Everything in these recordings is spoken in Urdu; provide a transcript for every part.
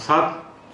7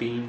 3,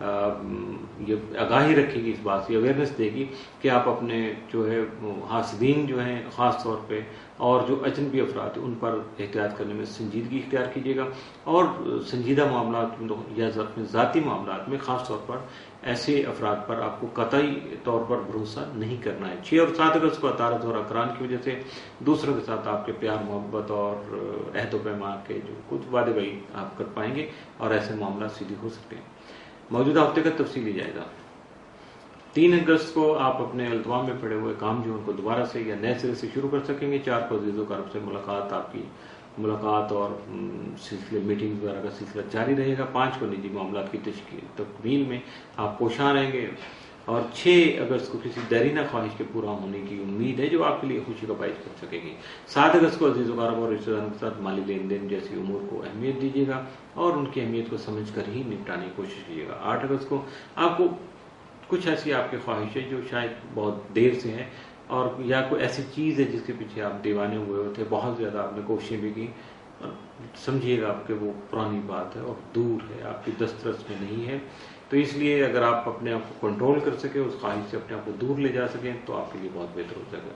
یہ آگاہی رکھے گی، اس بات سے اویئرنیس دے گی کہ آپ اپنے جو ہے حاسدین جو ہیں خاص طور پہ اور جو اجنبی افراد ہیں ان پر احتیاط کرنے میں سنجیدگی اختیار کیجیے گا، اور سنجیدہ معاملات یا اپنے ذاتی معاملات میں خاص طور پر ایسے افراد پر آپ کو قطعی طور پر بھروسہ نہیں کرنا ہے۔ 6 اور 7 اگست کو عطارد اور اقران کی وجہ سے دوسروں کے ساتھ آپ کے پیار محبت اور عہد و پیمان کے جو کچھ وعدے وہی آپ کر پائیں گے اور ایسے معاملات سیدھے ہو سکتے ہیں۔ موجودہ ہفتے کا تفصیلی جائزہ۔ 3 اگست کو آپ اپنے التوا میں پڑے ہوئے کام جو ان کو دوبارہ سے یا نئے سرے سے شروع کر سکیں گے۔ 4 کو عزیز و اقارب سے ملاقات، آپ کی ملاقات اور سلسلے میٹنگ وغیرہ کا سلسلہ جاری رہے گا۔ 5 کو نجی معاملات کی تکمیل میں آپ کوشاں رہیں گے، اور 6 اگست کو کسی دیرینہ خواہش کے پورا ہونے کی امید ہے جو آپ کے لیے خوشی کا باعث بن سکے گی۔ 7 اگست کو عزیز و اقارب اور رشتہ داروں کے ساتھ مالی لین دین جیسی امور کو اہمیت دیجیے گا اور ان کی اہمیت کو سمجھ کر ہی نپٹانے کی کوشش کیجیے گا۔ 8 اگست کو آپ کو کچھ ایسی آپ کی خواہش ہے جو شاید بہت دیر سے ہے، اور یا کوئی ایسی چیز ہے جس کے پیچھے آپ دیوانے ہوئے ہوتے، بہت زیادہ آپ نے کوششیں بھی کی، اور سمجھیے گا آپ کہ وہ پرانی بات ہے اور دور ہے، آپ کی دسترس میں نہیں ہے۔ تو اس لیے اگر آپ اپنے آپ کو کنٹرول کر سکیں، اس خواہش سے اپنے آپ کو دور لے جا سکیں، تو آپ کے لیے بہت بہتر ہو جائے گا۔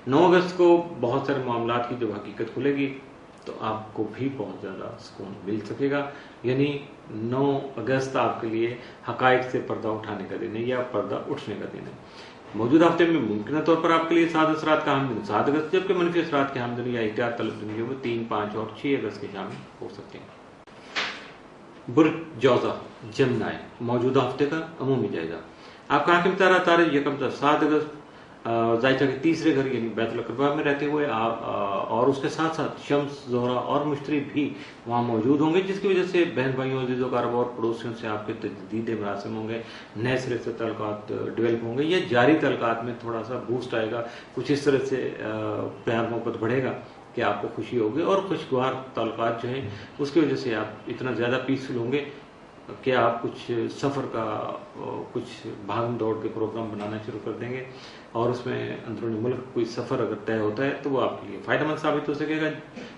9 اگست کو بہت سارے معاملات کی جب حقیقت کھلے گی تو آپ کو بھی بہت زیادہ سکون مل سکے گا، یعنی 9 اگست آپ کے لیے حقائق سے پردہ اٹھانے کا دن ہے یا پردہ اٹھنے کا دن ہے۔ موجودہ ہفتے میں ممکنہ طور پر آپ کے لیے 7 اثرات کا اہم دن 7 اگست، جبکہ منفی اثرات کے اہم دن یا احتیاط طلب دن جو 3، 5 اور 6 اگست کے شامل ہو سکتے ہیں۔ برج جوزہ جمنائے، موجودہ ہفتے کا عمومی جائزہ۔ آپ کا حاکم تارہ عطارد 1 تا 7 اگست ذائچہ کے تیسرے گھر یعنی بیت القربہ میں رہتے ہوئے اور اس کے ساتھ ساتھ شمس، زہرہ اور مشتری بھی وہاں موجود ہوں گے، جس کی وجہ سے بہن بھائیوں، عزیز و اقارب اور پڑوسیوں سے آپ کے تجدید مراسم ہوں گے، نئے سرے سے تعلقات ڈیولپ ہوں گے، یا جاری تعلقات میں تھوڑا سا بوسٹ آئے گا، کچھ اس طرح سے پیار محبت بڑھے گا کہ آپ کو خوشی ہوگی، اور خوشگوار تعلقات جو ہیں اس کی وجہ سے آپ اتنا زیادہ پیسفل ہوں گے کہ آپ کچھ سفر کا کچھ بھاگ دوڑ کے پروگرام بنانا شروع کر دیں گے، اور اس میں اندرونی ملک کوئی سفر اگر طے ہوتا ہے تو وہ آپ کے لیے فائدہ مند ثابت ہو سکے گا۔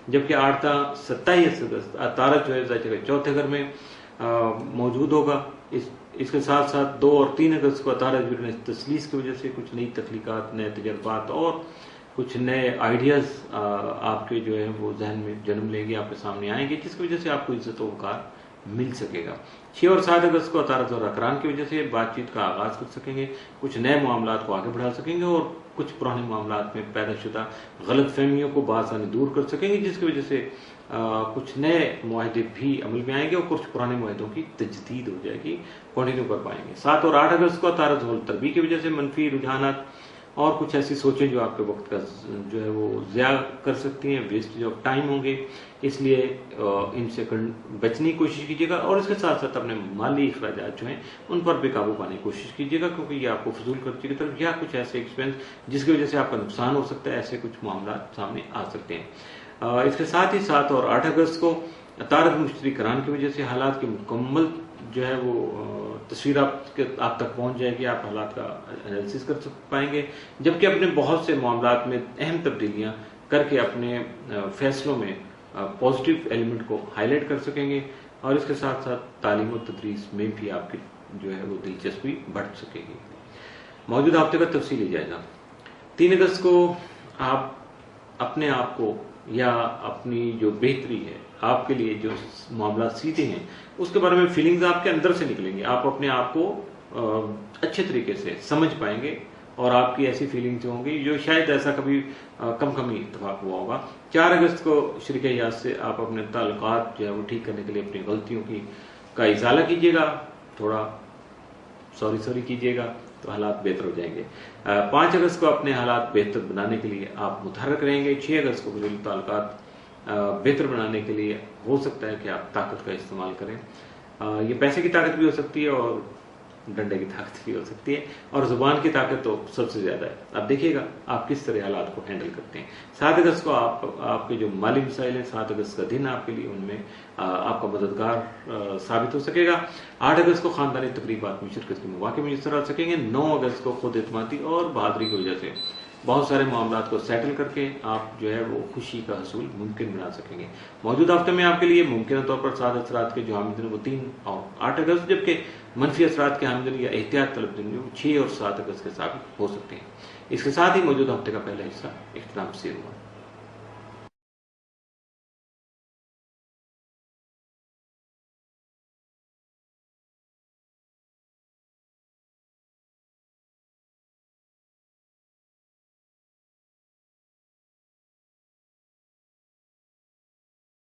جبکہ 8 تا 27 اگست عطارد جو ہے ذائچہ کے چوتھے گھر میں موجود ہوگا۔ اس کے ساتھ ساتھ 2 اور 3 اگست کو عطارد تسلیس کی وجہ سے کچھ نئی تخلیقات، نئے تجربات اور کچھ نئے آئیڈیاز آپ کے جو ہے وہ ذہن میں جنم لیں گے، آپ کے سامنے آئیں گے، جس کی وجہ سے آپ کو عزت و وقار مل سکے گا۔ 6 اور 7 اگست کو عطارد اور اقران کی وجہ سے بات چیت کا آغاز کر سکیں گے، کچھ نئے معاملات کو آگے بڑھا سکیں گے، اور کچھ پرانے معاملات میں پیدا شدہ غلط فہمیوں کو بآسانی دور کر سکیں گے، جس کی وجہ سے کچھ نئے معاہدے بھی عمل میں آئیں گے اور کچھ پرانے معاہدوں کی تجدید ہو جائے گی، کنٹینیو کر پائیں گے۔ 7 اور 8 اگست کو عطارد ذوال تربیع کی وجہ سے منفی رجحانات اور کچھ ایسی سوچیں جو آپ کے وقت کا جو ہے وہ ضیاع کر سکتی ہیں، ویسٹ آف ٹائم ہوں گے، اس لیے ان سے بچنے کی کوشش کیجیے گا، اور اس کے ساتھ ساتھ اپنے مالی اخراجات جو ہیں ان پر بے قابو پانے کی کوشش کیجیے گا، کیونکہ یہ آپ کو فضول خرچی کی طرف یا کچھ ایسے ایکسپینس جس کی وجہ سے آپ کا نقصان ہو سکتا ہے، ایسے کچھ معاملات سامنے آ سکتے ہیں۔ اس کے ساتھ ہی 7 اور 8 اگست کو عطارد مشتری کران کی وجہ سے حالات کی مکمل جو ہے وہ تصویر آپ تک پہنچ جائے گی، آپ حالات کا انالیسس کر پائیں گے، جبکہ اپنے بہت سے معاملات میں اہم تبدیلیاں کر کے اپنے فیصلوں میں پازیٹیو ایلیمنٹ کو ہائی لائٹ کر سکیں گے، اور اس کے ساتھ ساتھ تعلیم و تدریس میں بھی آپ کی جو ہے وہ دلچسپی بڑھ سکے گی۔ موجودہ ہفتے کا تفصیلی جائزہ۔ 3 اگست کو آپ اپنے آپ کو یا اپنی جو بہتری ہے، آپ کے لیے جو معاملات سیدھے ہیں اس کے بارے میں فیلنگز آپ کے اندر سے نکلیں گے، آپ اپنے آپ کو اچھے طریقے سے سمجھ پائیں گے، اور آپ کی ایسی فیلنگز ہوں گی جو شاید ایسا کبھی کم ہی اتفاق ہوا ہوگا۔ 4 اگست کو شریک حیات سے آپ اپنے تعلقات جو ہے وہ ٹھیک کرنے کے لیے اپنی غلطیوں کا ازالہ کیجیے گا، تھوڑا سوری کیجیے گا، تو حالات بہتر ہو جائیں گے۔ 5 اگست کو اپنے حالات بہتر بنانے کے لیے آپ متحرک رہیں گے۔ 6 اگست کو گھریلو تعلقات بہتر بنانے کے لیے ہو سکتا ہے کہ آپ طاقت کا استعمال کریں، یہ پیسے کی طاقت بھی ہو سکتی ہے اور ڈنڈے کی طاقت بھی ہو سکتی ہے، اور زبان کی طاقت تو سب سے زیادہ ہے۔ آپ دیکھیے گا آپ کس طرح حالات کو ہینڈل کرتے ہیں۔ 7 اگست کو آپ کے جو مالی مسائل ہیں، 7 اگست کا دن آپ کے لیے ان میں آپ کا مددگار ثابت ہو سکے گا۔ 8 اگست کو خاندانی تقریبات میں شرکت کے مواقع میسر آ سکیں گے۔ 9 اگست کو خود اعتمادی اور بہادری کی وجہ سے بہت سارے معاملات کو سیٹل کر کے آپ جو ہے وہ خوشی کا حصول ممکن بنا سکیں گے۔ موجودہ ہفتے میں آپ کے لیے ممکنہ طور پر 7 اثرات کے جو حامل ہیں وہ 3 اور 8 اگست، جبکہ منفی اثرات کے حامل یا احتیاط طلب دن جو 6 اور 7 اگست کے ثابت ہو سکتے ہیں۔ اس کے ساتھ ہی موجودہ ہفتے کا پہلا حصہ اختتام پذیر ہوا۔